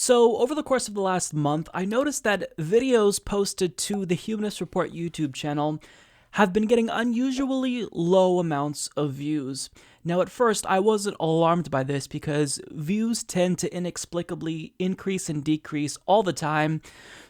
So, over the course of the last month, I noticed that videos posted to the Humanist Report YouTube channel have been getting unusually low amounts of views. Now, at first, I wasn't alarmed by this because views tend to inexplicably increase and decrease all the time.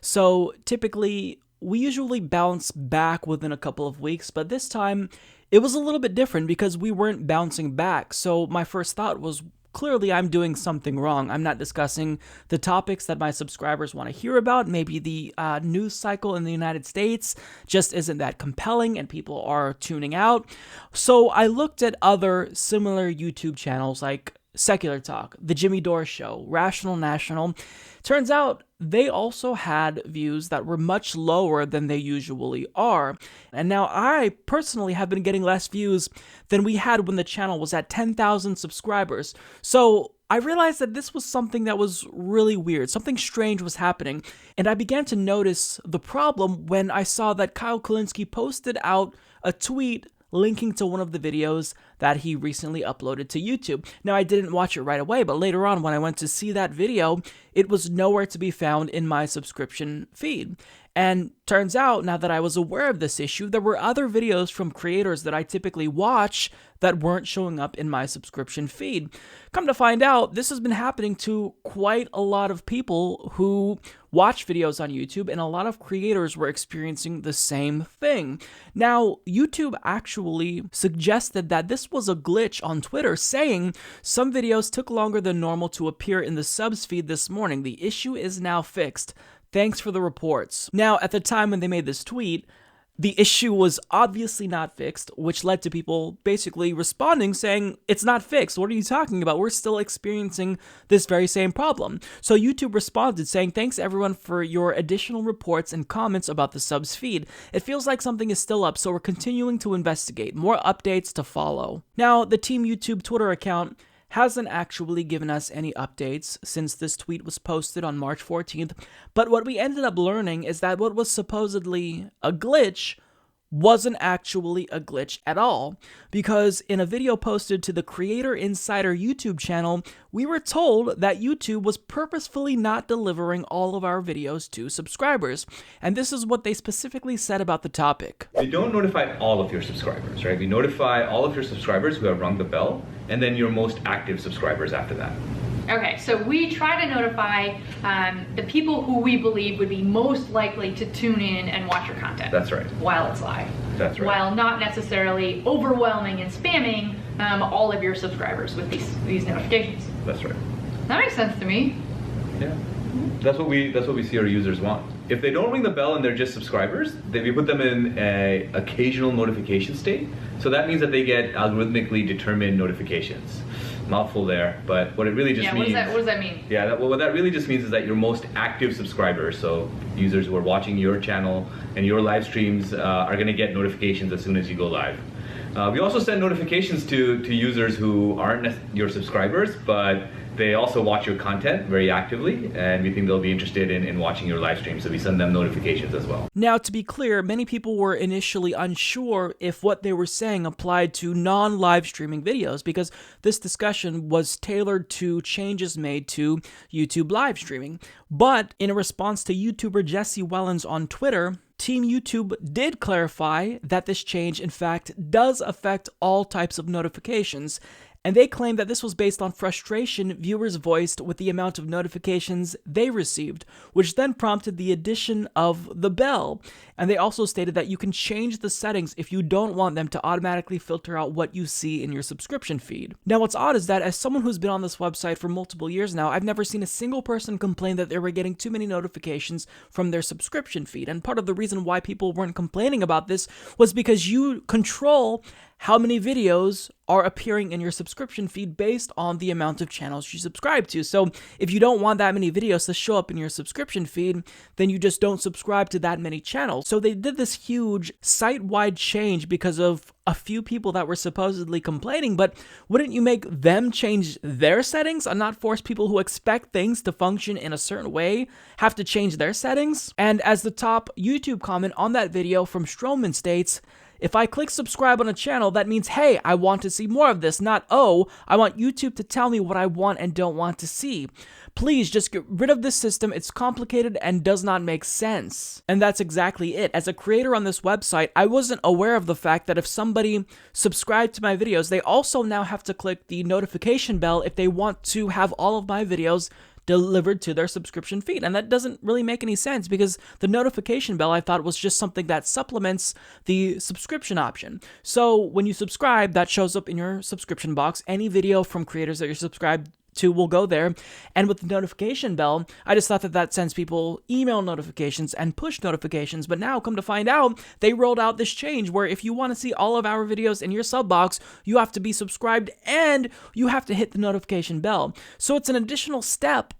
So, typically, we usually bounce back within a couple of weeks, but this time, it was a little bit different because we weren't bouncing back. So, my first thought was, clearly, I'm doing something wrong. I'm not discussing the topics that my subscribers want to hear about. Maybe the news cycle in the United States just isn't that compelling and people are tuning out. So I looked at other similar YouTube channels like Secular Talk, The Jimmy Dore Show, Rational National. Turns out they also had views that were much lower than they usually are. And now I personally have been getting less views than we had when the channel was at 10,000 subscribers. So I realized that this was something that was really weird. Something strange was happening. And I began to notice the problem when I saw that Kyle Kulinski posted out a tweet linking to one of the videos that he recently uploaded to YouTube. Now, I didn't watch it right away, but later on when I went to see that video, it was nowhere to be found in my subscription feed. And turns out, now that I was aware of this issue, there were other videos from creators that I typically watch that weren't showing up in my subscription feed. Come to find out, this has been happening to quite a lot of people who watch videos on YouTube, and a lot of creators were experiencing the same thing. Now, YouTube actually suggested that this was a glitch on Twitter, saying some videos took longer than normal to appear in the subs feed this morning. The issue is now fixed. Thanks for the reports. Now, at the time when they made this tweet, the issue was obviously not fixed, which led to people basically responding saying, it's not fixed. What are you talking about? We're still experiencing this very same problem. So YouTube responded saying, thanks everyone for your additional reports and comments about the subs feed. It feels like something is still up, so we're continuing to investigate. More updates to follow. Now, the Team YouTube Twitter account hasn't actually given us any updates since this tweet was posted on March 14th, but what we ended up learning is that what was supposedly a glitch wasn't actually a glitch at all, because in a video posted to the Creator Insider YouTube channel, we were told that YouTube was purposefully not delivering all of our videos to subscribers, and this is what they specifically said about the topic. We don't notify all of your subscribers, right? We notify all of your subscribers who have rung the bell, and then your most active subscribers after that. Okay, so we try to notify the people who we believe would be most likely to tune in and watch your content. That's right. While it's live. That's right. While not necessarily overwhelming and spamming all of your subscribers with these notifications. That's right. That makes sense to me. Yeah. That's what we see our users want. If they don't ring the bell and they're just subscribers, we put them in an occasional notification state. So that means that they get algorithmically determined notifications. Mouthful there, but what it really just means... What does that mean? Yeah, what that really just means is that your most active subscribers, so users who are watching your channel and your live streams, are going to get notifications as soon as you go live. We also send notifications to users who aren't your subscribers, but they also watch your content very actively, and we think they'll be interested in watching your live stream, so we send them notifications as well. Now, to be clear, many people were initially unsure if what they were saying applied to non-live streaming videos, because this discussion was tailored to changes made to YouTube live streaming. But in a response to YouTuber Jesse Wellens on Twitter, Team YouTube did clarify that this change, in fact, does affect all types of notifications, and they claim that this was based on frustration viewers voiced with the amount of notifications they received, which then prompted the addition of the bell. And they also stated that you can change the settings if you don't want them to automatically filter out what you see in your subscription feed. Now, what's odd is that as someone who's been on this website for multiple years now, I've never seen a single person complain that they were getting too many notifications from their subscription feed. And part of the reason why people weren't complaining about this was because you control how many videos are appearing in your subscription feed based on the amount of channels you subscribe to. So if you don't want that many videos to show up in your subscription feed, then you just don't subscribe to that many channels. So they did this huge site-wide change because of a few people that were supposedly complaining, but wouldn't you make them change their settings and not force people who expect things to function in a certain way have to change their settings? And as the top YouTube comment on that video from Stroman states, If I click subscribe on a channel, that means, hey, I want to see more of this, not, oh, I want YouTube to tell me what I want and don't want to see. Please just get rid of this system. It's complicated and does not make sense. And that's exactly it. As a creator on this website, I wasn't aware of the fact that if somebody subscribed to my videos, they also now have to click the notification bell if they want to have all of my videos delivered to their subscription feed. And that doesn't really make any sense because the notification bell I thought was just something that supplements the subscription option. So when you subscribe, that shows up in your subscription box. Any video from creators that you're subscribed to will go there. And with the notification bell, I just thought that that sends people email notifications and push notifications. But now, come to find out, they rolled out this change where if you want to see all of our videos in your sub box, you have to be subscribed and you have to hit the notification bell. So it's an additional step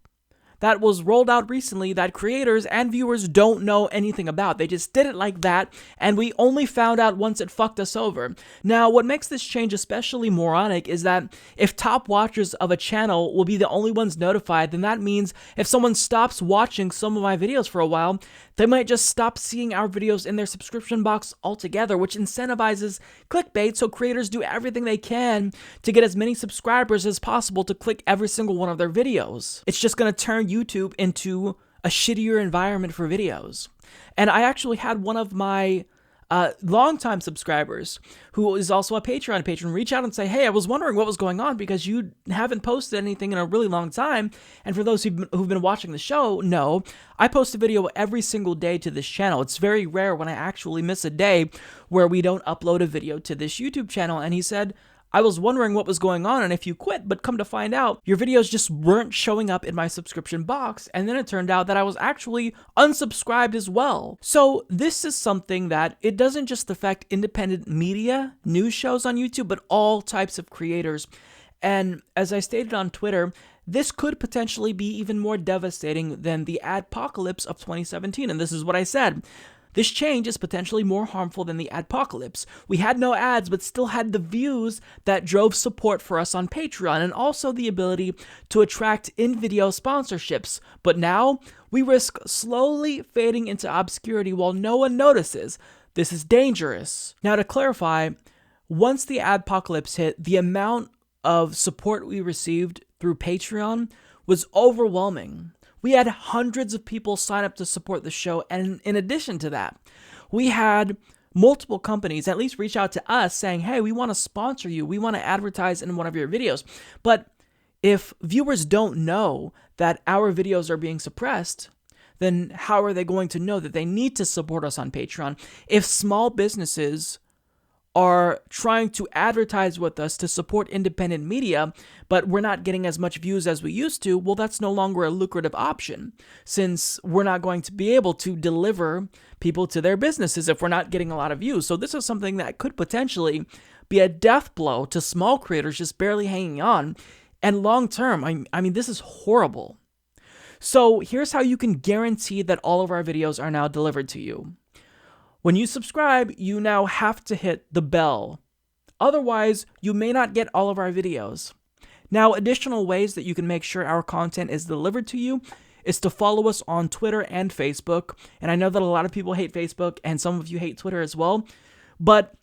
that was rolled out recently that creators and viewers don't know anything about. They just did it like that, and we only found out once it fucked us over. Now, what makes this change especially moronic is that if top watchers of a channel will be the only ones notified, then that means if someone stops watching some of my videos for a while, they might just stop seeing our videos in their subscription box altogether, which incentivizes clickbait, so creators do everything they can to get as many subscribers as possible to click every single one of their videos. It's just going to turn YouTube into a shittier environment for videos. And I actually had one of my longtime subscribers, who is also a Patreon patron, reach out and say, hey, I was wondering what was going on because you haven't posted anything in a really long time. And for those who've been watching the show, no, I post a video every single day to this channel. It's very rare when I actually miss a day where we don't upload a video to this YouTube channel. And he said, I was wondering what was going on and if you quit, but come to find out, your videos just weren't showing up in my subscription box, and then it turned out that I was actually unsubscribed as well. So this is something that it doesn't just affect independent media, news shows on YouTube, but all types of creators. And as I stated on Twitter, this could potentially be even more devastating than the adpocalypse of 2017, and this is what I said. This change is potentially more harmful than the adpocalypse. We had no ads, but still had the views that drove support for us on Patreon, and also the ability to attract in-video sponsorships. But now, we risk slowly fading into obscurity while no one notices. This is dangerous. Now, to clarify, once the adpocalypse hit, the amount of support we received through Patreon was overwhelming. We had hundreds of people sign up to support the show, and in addition to that, we had multiple companies at least reach out to us saying, hey, we want to sponsor you, we want to advertise in one of your videos. But if viewers don't know that our videos are being suppressed, then how are they going to know that they need to support us on Patreon? If small businesses are trying to advertise with us to support independent media, but we're not getting as much views as we used to, well, that's no longer a lucrative option, since we're not going to be able to deliver people to their businesses if we're not getting a lot of views. So this is something that could potentially be a death blow to small creators just barely hanging on. And long term, I mean, this is horrible. So here's how you can guarantee that all of our videos are now delivered to you. When you subscribe, you now have to hit the bell. Otherwise, you may not get all of our videos. Now, additional ways that you can make sure our content is delivered to you is to follow us on Twitter and Facebook. And I know that a lot of people hate Facebook and some of you hate Twitter as well. But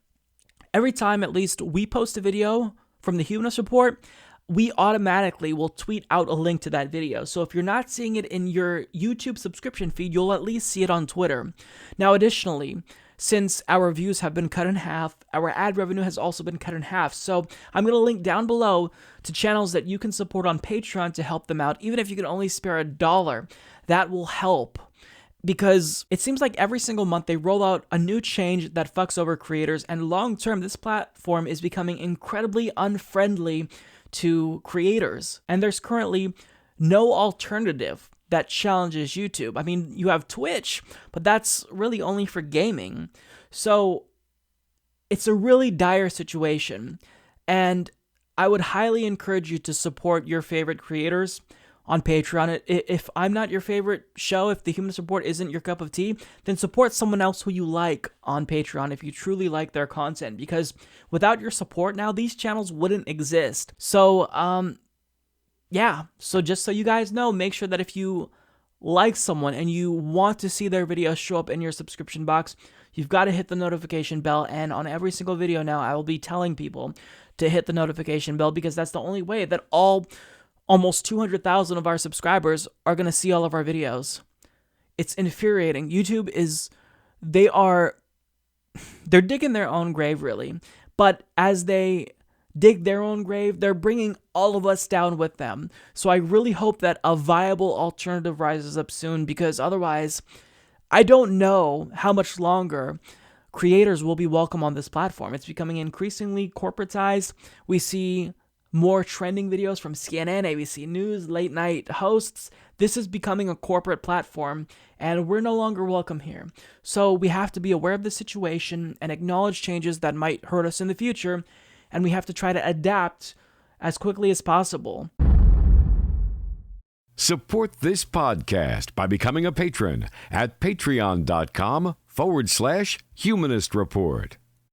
every time at least we post a video from the Humanist Report, we automatically will tweet out a link to that video. So if you're not seeing it in your YouTube subscription feed, you'll at least see it on Twitter. Now, additionally, since our views have been cut in half, our ad revenue has also been cut in half. So I'm going to link down below to channels that you can support on Patreon to help them out. Even if you can only spare $1, that will help. Because it seems like every single month they roll out a new change that fucks over creators. And long term, this platform is becoming incredibly unfriendly to creators, and there's currently no alternative that challenges YouTube. I mean, you have Twitch, but that's really only for gaming. So it's a really dire situation, and I would highly encourage you to support your favorite creators on Patreon. If I'm not your favorite show, if the Humanist Report isn't your cup of tea, then support someone else who you like on Patreon if you truly like their content, because without your support now, these channels wouldn't exist. So, yeah. So just so you guys know, make sure that if you like someone and you want to see their video show up in your subscription box, you've got to hit the notification bell. And on every single video now, I will be telling people to hit the notification bell, because that's the only way that almost 200,000 of our subscribers are going to see all of our videos. It's infuriating. YouTube they're digging their own grave, really. But as they dig their own grave, they're bringing all of us down with them. So I really hope that a viable alternative rises up soon, because otherwise, I don't know how much longer creators will be welcome on this platform. It's becoming increasingly corporatized. We see more trending videos from CNN, ABC News, late night hosts. This is becoming a corporate platform, and we're no longer welcome here. So we have to be aware of the situation and acknowledge changes that might hurt us in the future, and we have to try to adapt as quickly as possible. Support this podcast by becoming a patron at patreon.com/Humanist Report.